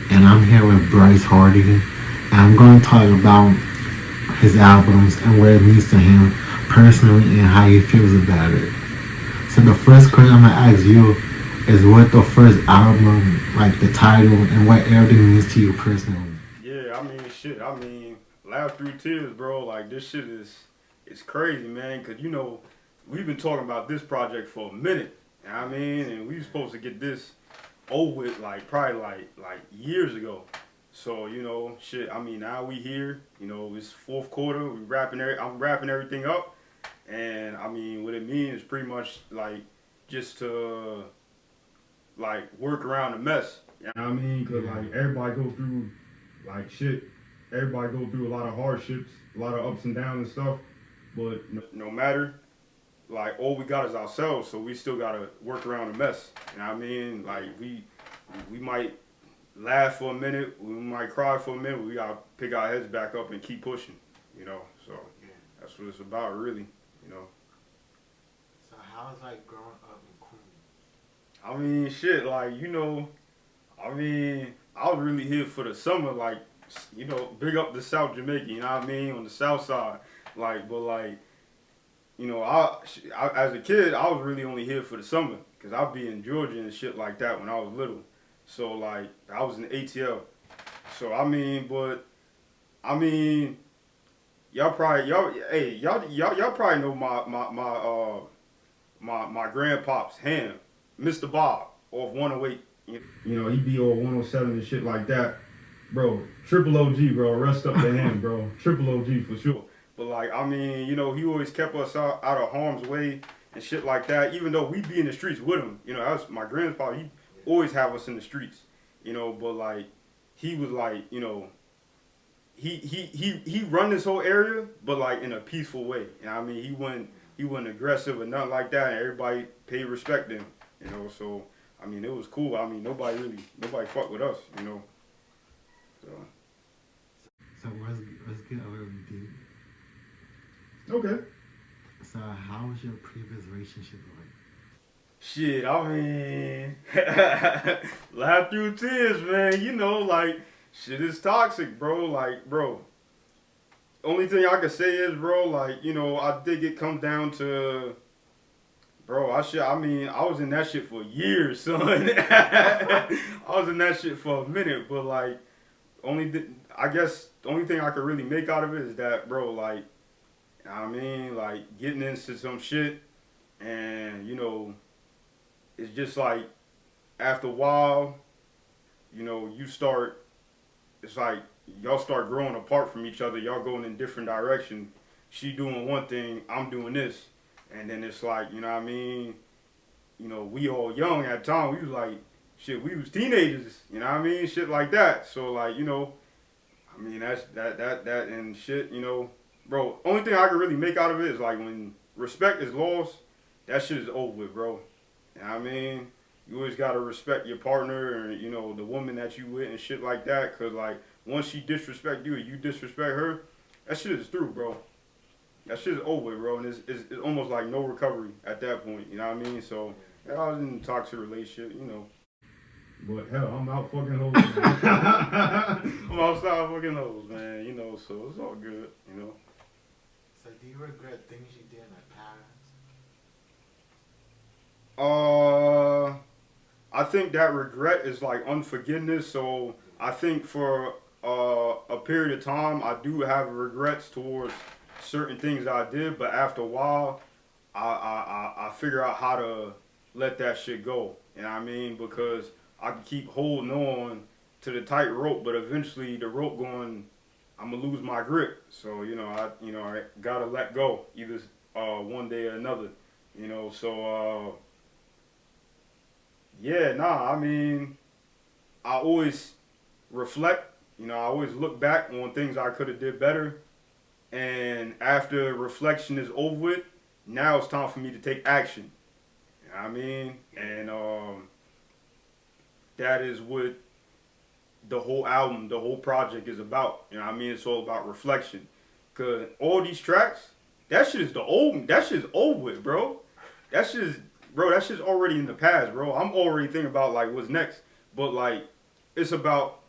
And I'm here with Bryce Hardy, and I'm going to talk about his albums and what it means to him personally and how he feels about it. So the first question I'm going to ask you is what the first album, like the title, and what everything means to you personally. Yeah, I mean, shit. I mean, Laugh Through Tears, bro. Like, this shit is it's crazy, man. Cause we've been talking about this project for a minute. You know what I mean, and we were supposed to get this over with, like probably like years ago. So shit. I mean, now we here. It's fourth quarter. I'm wrapping everything up, and I mean, what it means is pretty much like just to like work around the mess. You know what I mean? Cause like everybody go through like shit. Everybody go through a lot of hardships, a lot of ups and downs and stuff. But no matter, like all we got is ourselves, so we still gotta work around the mess. You know what I mean? Like we might laugh for a minute, we might cry for a minute, but we gotta pick our heads back up and keep pushing. So that's what it's about, really. You know. So how is like growing up in Queens? I mean, shit, like I mean, I was really here for the summer, like big up the South Jamaica. You know what I mean? On the South Side, like, but like. I as a kid, I was really only here for the summer because I'd be in Georgia and shit like that when I was little. So like I was in ATL. So I mean, y'all probably know my grandpop's Ham, Mr. Bob off 108. He be on 107 and shit like that, bro. Triple OG, bro. Rest up to him, bro. Triple OG for sure. But like, I mean, he always kept us out of harm's way and shit like that. Even though we be in the streets with him, that's my grandpa. He always have us in the streets, But like, he was like, he run this whole area, but like in a peaceful way. I mean, he wasn't aggressive or nothing like that. And everybody paid respect to him, So I mean, it was cool. I mean, nobody fucked with us, So. So let's get over deep. Okay. So how was your previous relationship like? Shit, I mean, laugh through tears, man. Like, shit is toxic, bro. Like, bro. Only thing I can say is, bro, like, I think it comes down to, bro, I was in that shit for years, son. I was in that shit for a minute, but, like, I guess the only thing I could really make out of it is that, bro, like, I mean, like, getting into some shit, and, it's just like, after a while, it's like, y'all start growing apart from each other, y'all going in different directions. She doing one thing, I'm doing this. And then it's like, you know what I mean? We all young at the time, we was like, shit, we was teenagers, you know what I mean? Shit like that. So, like, I mean, that's that and shit, Bro, only thing I can really make out of it is like when respect is lost, that shit is over with, bro. You know what I mean? You always gotta respect your partner and the woman that you with and shit like that. Cause like once she disrespect you or you disrespect her, that shit is through, bro. That shit is over with, bro. And it's almost like no recovery at that point. You know what I mean? So yeah, I was in a toxic relationship, But hell, I'm out fucking hoes. I'm outside fucking hoes, man. So it's all good. So do you regret things you did in the Uh, I think that regret is like unforgiveness. So I think for a period of time, I do have regrets towards certain things that I did. But after a while, I figure out how to let that shit go. You know what I mean? Because I can keep holding on to the tight rope, but eventually the rope I'm gonna lose my grip. So I gotta let go either one day or another. So yeah, nah. I mean, I always reflect. I always look back on things I could have did better. And after reflection is over with, now it's time for me to take action. You know what I mean? And that is what the whole album, the whole project is about. You know what I mean? It's all about reflection. Cause all these tracks, that shit is over with, bro. That shit's already in the past, bro. I'm already thinking about like what's next. But like, it's about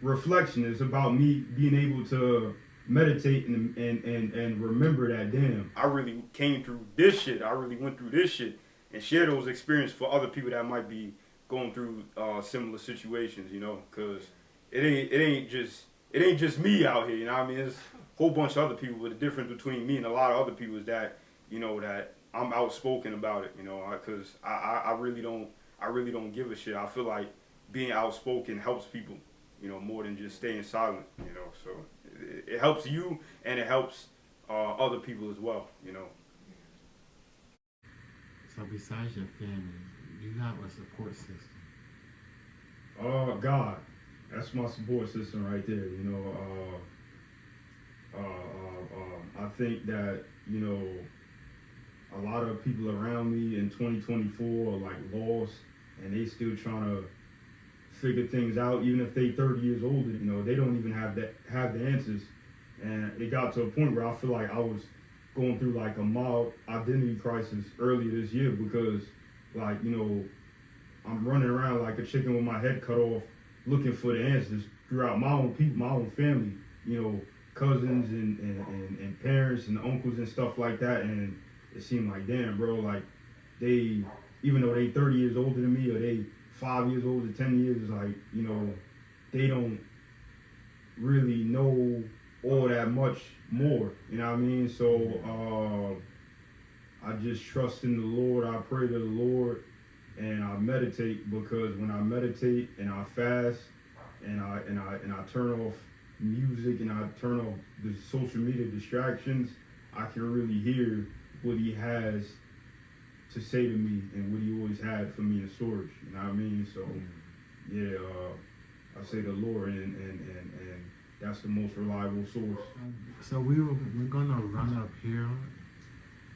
reflection. It's about me being able to meditate and remember that, damn, I really came through this shit. I really went through this shit, and share those experiences for other people that might be going through similar situations, because it ain't just me out here, you know what I mean? There's a whole bunch of other people, but the difference between me and a lot of other people is that, that I'm outspoken about it, because I really don't give a shit. I feel like being outspoken helps people, more than just staying silent, so it helps you and it helps other people as well, So besides your family, do you have a support system? God, that's my support system right there. I think that a lot of people around me in 2024 are like lost, and they still trying to figure things out. Even if they 30 years older, they don't even have the answers. And it got to a point where I feel like I was going through like a mild identity crisis earlier this year because, like, I'm running around like a chicken with my head cut off, looking for the answers throughout my own people, my own family, cousins and parents and uncles and stuff like that. And it seemed like, damn, bro, like they, even though they 30 years older than me or they 5 years older, 10 years, like, they don't really know all that much more, you know what I mean? So I just trust in the Lord. I pray to the Lord and I meditate, because when I meditate and I fast and I turn off music and I turn off the social media distractions, I can really hear what he has to say to me and what he always had for me in storage, you know what I mean? So yeah, I say the Lord, and that's the most reliable source. So we're gonna run up here.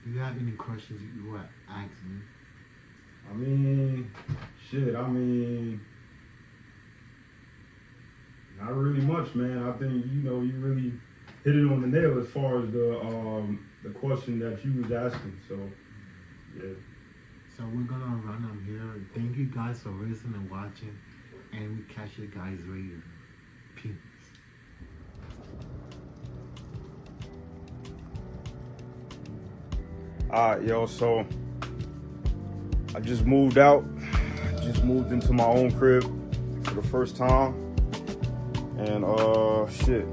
Do you have any questions you want to ask me? I mean, not really much, man. I think you really hit it on the nail as far as the question that you was asking. So yeah. So we're gonna run up here. Thank you guys for listening and watching, and we catch you guys later. Peace. Alright, yo, so I just moved out. Just moved into my own crib for the first time. And shit.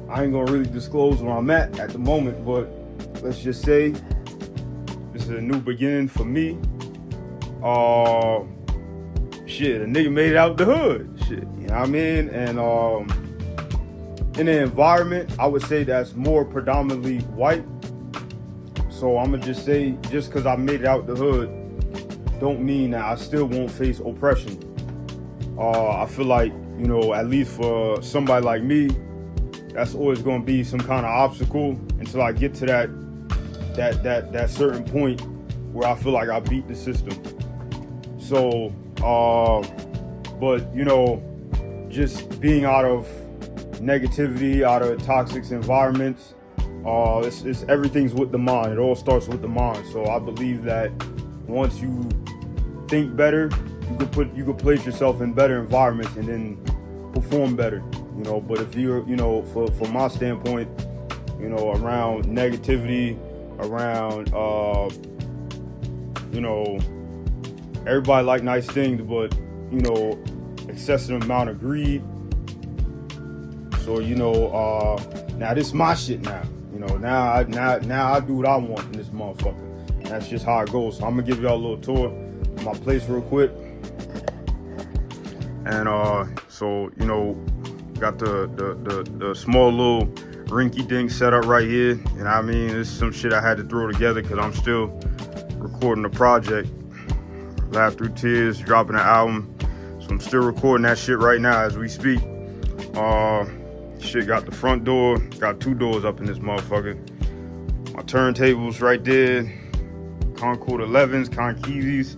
I ain't gonna really disclose where I'm at the moment, but let's just say this is a new beginning for me. Shit, a nigga made it out the hood. Shit, you know what I mean? And in an environment, I would say that's more predominantly white. So I'm gonna just say, just because I made it out the hood, don't mean that I still won't face oppression. I feel like, at least for somebody like me, that's always gonna be some kind of obstacle until I get to that certain point where I feel like I beat the system. So, but just being out of negativity, out of toxic environments, it's everything's with the mind. It all starts with the mind. So I believe that once you think better, you could place yourself in better environments and then perform better. But if you're, from my standpoint, around negativity, around, everybody like nice things, but excessive amount of greed. So now this is my shit now. Now I do what I want in this motherfucker. And that's just how it goes. So I'm gonna give y'all a little tour of my place real quick. And so you know, got the small little rinky dink setup right here. And I mean, it's some shit I had to throw together because I'm still recording the project. Laugh Through Tears, dropping an album. So I'm still recording that shit right now as we speak. Shit got the front door, got 2 doors up in this motherfucker. My turntables right there, Concord 11s, Conkeys,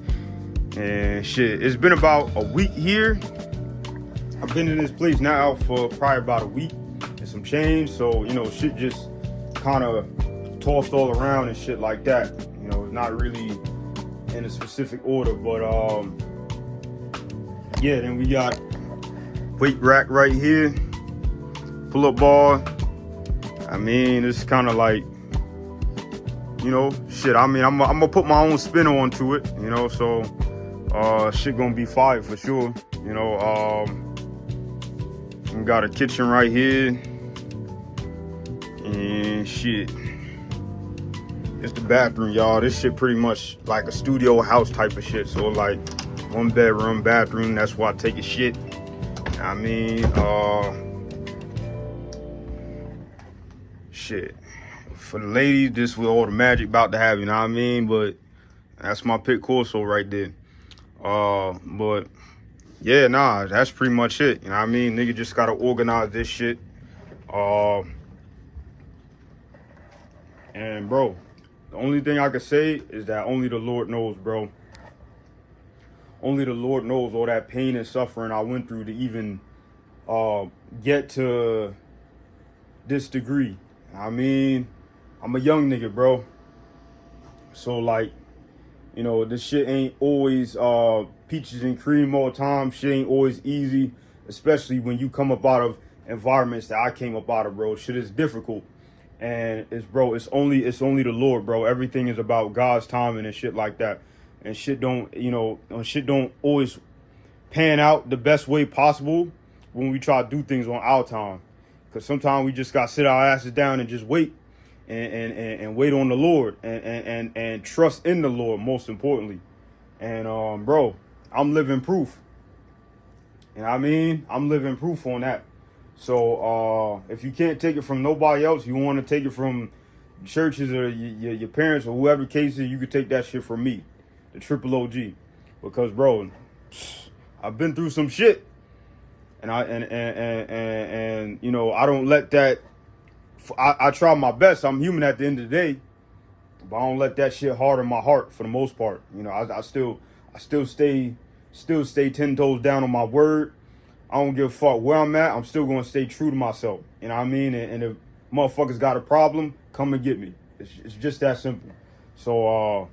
and shit. It's been about a week here. I've been in this place now for probably about a week and some change. So, you know, shit just kind of tossed all around and shit like that. You know, it's not really in a specific order, but yeah, then we got weight rack right here, pull-up bar. I mean, it's kind of like, you know, shit. I mean, I'm gonna put my own spin onto it, you know, so shit gonna be fire for sure. You know, we got a kitchen right here, and shit. It's the bathroom, y'all. This shit pretty much like a studio house type of shit. So like 1 bedroom, bathroom. That's why I take a shit. I mean, shit. For the ladies, this with all the magic about to have, you know what I mean? But that's my pit corso right there. But yeah, nah, that's pretty much it. You know what I mean? Nigga just gotta organize this shit. And bro, the only thing I can say is that only the Lord knows, bro. Only the Lord knows all that pain and suffering I went through to even get to this degree. I mean, I'm a young nigga, bro. So like, you know, this shit ain't always peaches and cream all the time. Shit ain't always easy, especially when you come up out of environments that I came up out of, bro. Shit is difficult. And it's only the Lord, bro. Everything is about God's timing and shit like that. And shit don't, you know, shit don't always pan out the best way possible when we try to do things on our time. Because sometimes we just got to sit our asses down and just wait and wait on the Lord and trust in the Lord, most importantly. And, bro, I'm living proof. And I mean, I'm living proof on that. So if you can't take it from nobody else, you want to take it from churches or your parents or whoever case is, you could take that shit from me, the triple OG. Because, bro, I've been through some shit. And you know, I don't let that, I try my best. I'm human at the end of the day, but I don't let that shit harden my heart for the most part. You know, I still stay 10 toes down on my word. I don't give a fuck where I'm at. I'm still gonna stay true to myself. You know what I mean? And if motherfuckers got a problem, come and get me. It's just that simple. So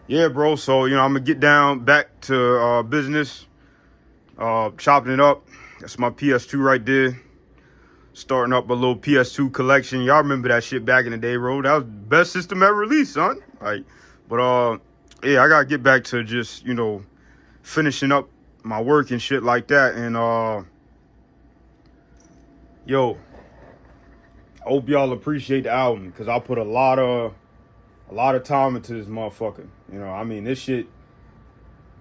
yeah, bro. So you know, I'm gonna get down back to business. Chopping it up. That's my PS2 right there. Starting up a little PS2 collection. Y'all remember that shit back in the day, bro? That was the best system ever released, son. Like, but yeah, I gotta get back to just, you know, finishing up my work and shit like that. And yo, I hope y'all appreciate the album because I put a lot of time into this motherfucker. You know, I mean, this shit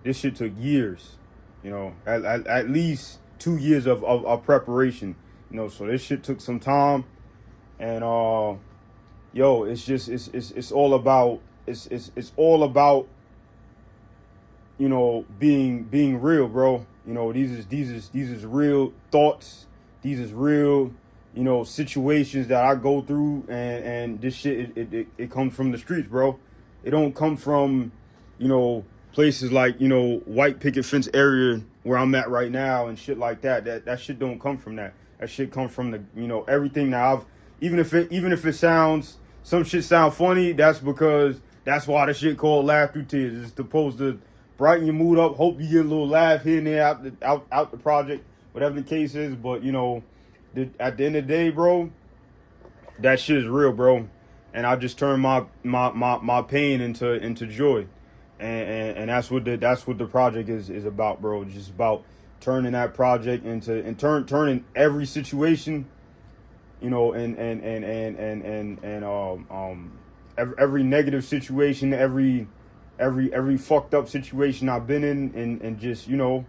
took years. You know, at least 2 years of preparation. You know, so this shit took some time. And yo, it's just it's all about you know, being real, bro. You know, these is real thoughts. These is real, you know, situations that I go through, and this shit it comes from the streets, bro. It don't come from, you know, places like, you know, white picket fence area where I'm at right now and shit like that. That shit don't come from that. That shit come from the, you know, everything that I've, even if it sounds, some shit sound funny, that's because that's why the shit called Laugh Through Tears. It's supposed to brighten your mood up, hope you get a little laugh here and there out the project, whatever the case is. But, you know, at the end of the day, bro, that shit is real, bro. And I just turn my pain into joy. And that's what the project is about, bro. Just about turning that project turning every situation, you know, and every negative situation, every fucked up situation I've been in, and just, you know,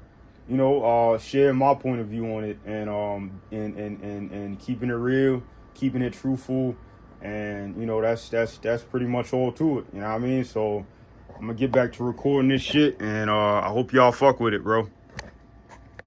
share my point of view on it, and keeping it real, keeping it truthful, and that's pretty much all to it. You know what I mean? So I'm gonna get back to recording this shit, and I hope y'all fuck with it, bro.